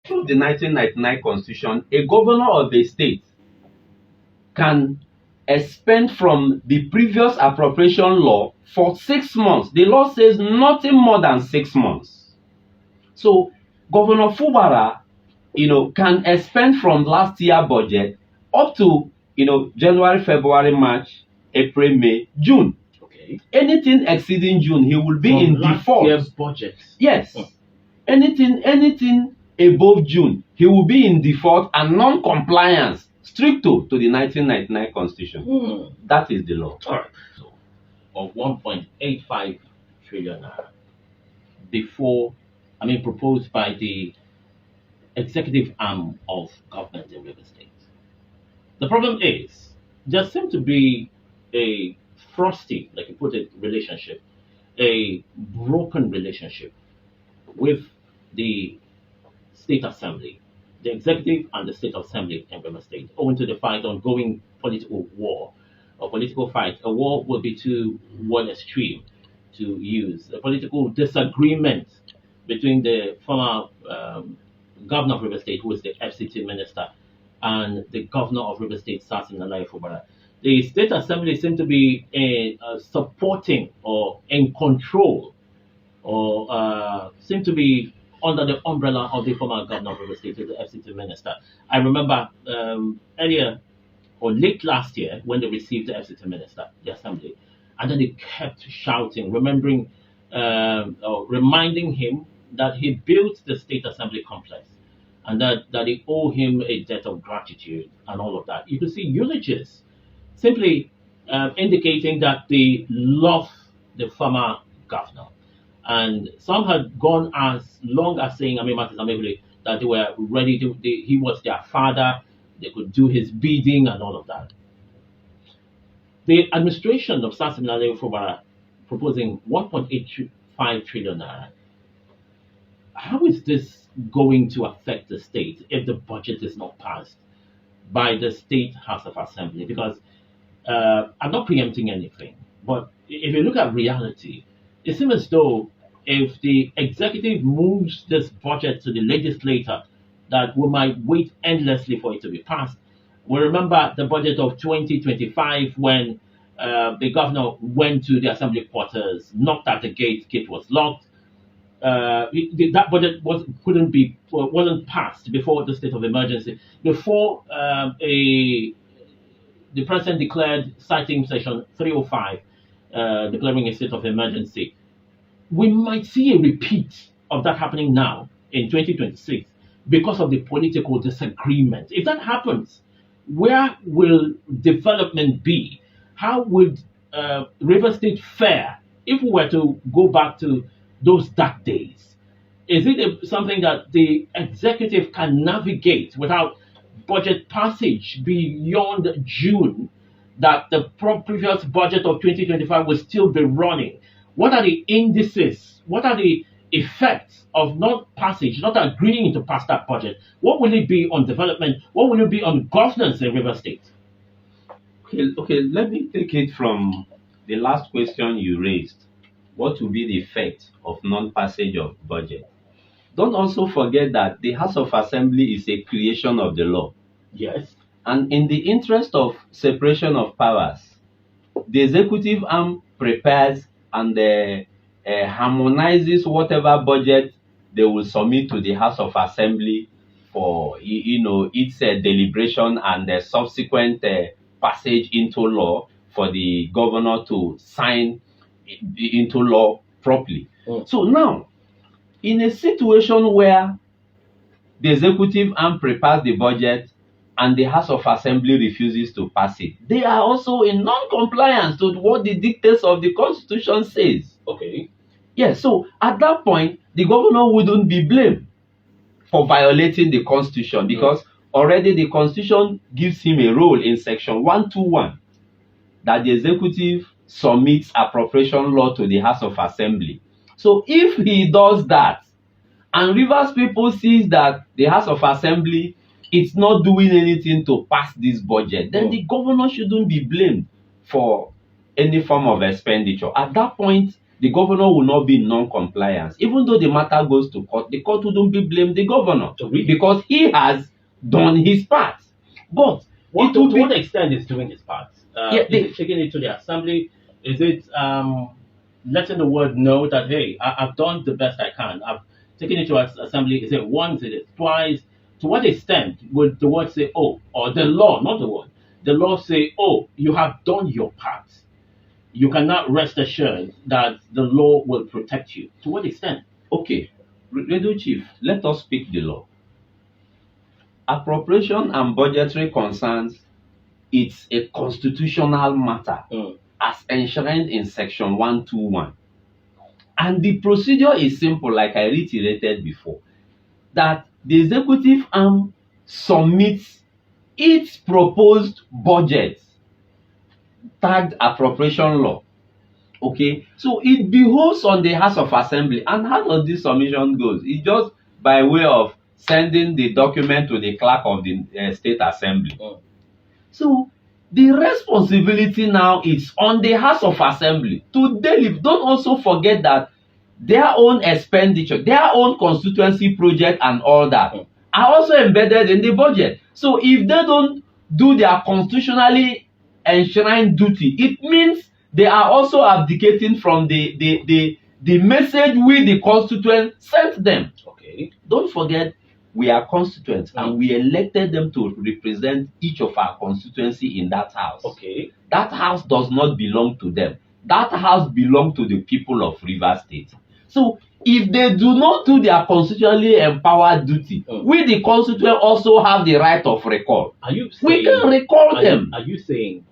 through the 1999 Constitution, a governor of a state can expend from the previous appropriation law for 6 months. The law says nothing more than 6 months. So Governor Fubara, can expend from last year budget up to, January, February, March, April, May, June. Okay. Anything exceeding June, he will be from in last default. Year's budget. Yes. Anything above June, he will be in default and non-compliance stricto to the 1999 Constitution. That is the law. All right. So, of 1.85 trillion proposed by the executive arm of government in River State. The problem is there seems to be a frosty, like you put it, relationship, a broken relationship with the State Assembly, the executive and the State Assembly in River State, owing to the fight ongoing political war or political fight. A war will be too one extreme to use. A political disagreement between the former governor of River State, who is the FCT minister, and the governor of River State, Ndamzi Ekulo. The State Assembly seem to be supporting or in control or seem to be under the umbrella of the former governor of River State, the FCT minister. I remember earlier or late last year when they received the FCT minister, the assembly, and then they kept shouting, reminding him that he built the State Assembly complex and that they owe him a debt of gratitude and all of that. You can see eulogies simply indicating that they love the former governor. And some had gone as long as saying, that they were ready to, he was their father, they could do his bidding and all of that. The administration of Ndamzi Ekulo proposing 1.85 trillion naira. How is this going to affect the state if the budget is not passed by the State House of Assembly? Because I'm not preempting anything, but if you look at reality, it seems as though if the executive moves this budget to the legislature, that we might wait endlessly for it to be passed. We remember the budget of 2025 when the governor went to the assembly quarters, knocked at the gate was locked. That budget wasn't passed before the state of emergency, before the president declared, citing section 305, declaring a state of emergency. We might see a repeat of that happening now in 2026 because of the political disagreement. If that happens, where will development be? How would River State fare if we were to go back to those dark days? Is it something that the executive can navigate without budget passage beyond June, that the previous budget of 2025 will still be running? What are the indices? What are the effects of not passage, not agreeing to pass that budget? What will it be on development? What will it be on governance in River State? Okay, let me take it from the last question you raised. What will be the effect of non-passage of budget? Don't also forget that the House of Assembly is a creation of the law. Yes. And in the interest of separation of powers, the executive arm prepares and harmonizes whatever budget they will submit to the House of Assembly for its deliberation and subsequent passage into law for the governor to sign into law properly. So now, in a situation where the executive arm prepares the budget and the House of Assembly refuses to pass it, they are also in non-compliance to what the dictates of the Constitution says. Okay. Yes, so at that point, the governor wouldn't be blamed for violating the Constitution because already the Constitution gives him a role in Section 121 that the executive submits appropriation law to the House of Assembly. So if he does that, and Rivers people sees that the House of Assembly is not doing anything to pass this budget, then the governor shouldn't be blamed for any form of expenditure. At that point, the governor will not be in non-compliance. Even though the matter goes to court, the court wouldn't be blame the governor because he has done his part. But to what extent is doing his part? Is it taking it to the assembly? Is it letting the world know that, hey, I've done the best I can? I've taken it to assembly. Is it once? Is it twice? To what extent would the word say, oh, or the law, not the word, the law say, oh, you have done your part. You cannot rest assured that the law will protect you. To what extent? Okay, Radio Chief, let us speak the law. Appropriation and budgetary concerns, it's a constitutional matter as enshrined in Section 121. And the procedure is simple, like I reiterated before, that the executive arm submits its proposed budget tagged appropriation law. Okay, so it behoves on the House of Assembly. And how does this submission goes? It's just by way of sending the document to the clerk of the State Assembly. So the responsibility now is on the House of Assembly to deliver. Don't also forget that their own expenditure, their own constituency project and all that are also embedded in the budget. So if they don't do their constitutionally enshrined duty, it means they are also abdicating from the message we, the constituents, sent them. Okay. Don't forget, we are constituents and we elected them to represent each of our constituency in that house. Okay. That house does not belong to them. That house belongs to the people of Rivers State. So if they do not do their constitutionally empowered duty, we the constituents also have the right of recall. We can recall them. Are you saying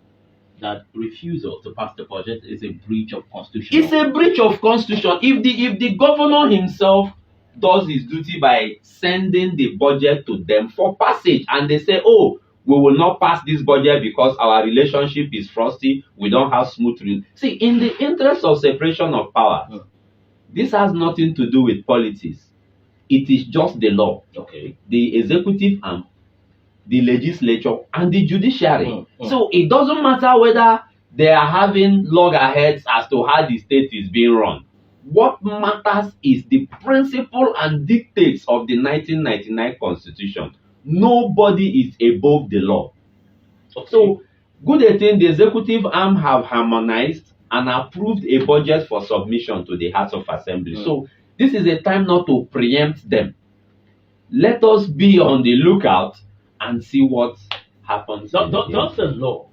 that refusal to pass the budget is a breach of constitution? It's a breach of constitution. If the governor himself does his duty by sending the budget to them for passage, and they say, oh, we will not pass this budget because our relationship is frosty, we don't have smooth rules. See, in the interest of separation of powers, this has nothing to do with politics. It is just the law. Okay. The executive arm, the legislature, and the judiciary. So it doesn't matter whether they are having loggerheads as to how the state is being run. What matters is the principle and dictates of the 1999 Constitution. Nobody is above the law. Okay. So, good thing the executive arm have harmonized and approved a budget for submission to the House of Assembly. So, this is a time not to preempt them. Let us be on the lookout and see what happens. Does the law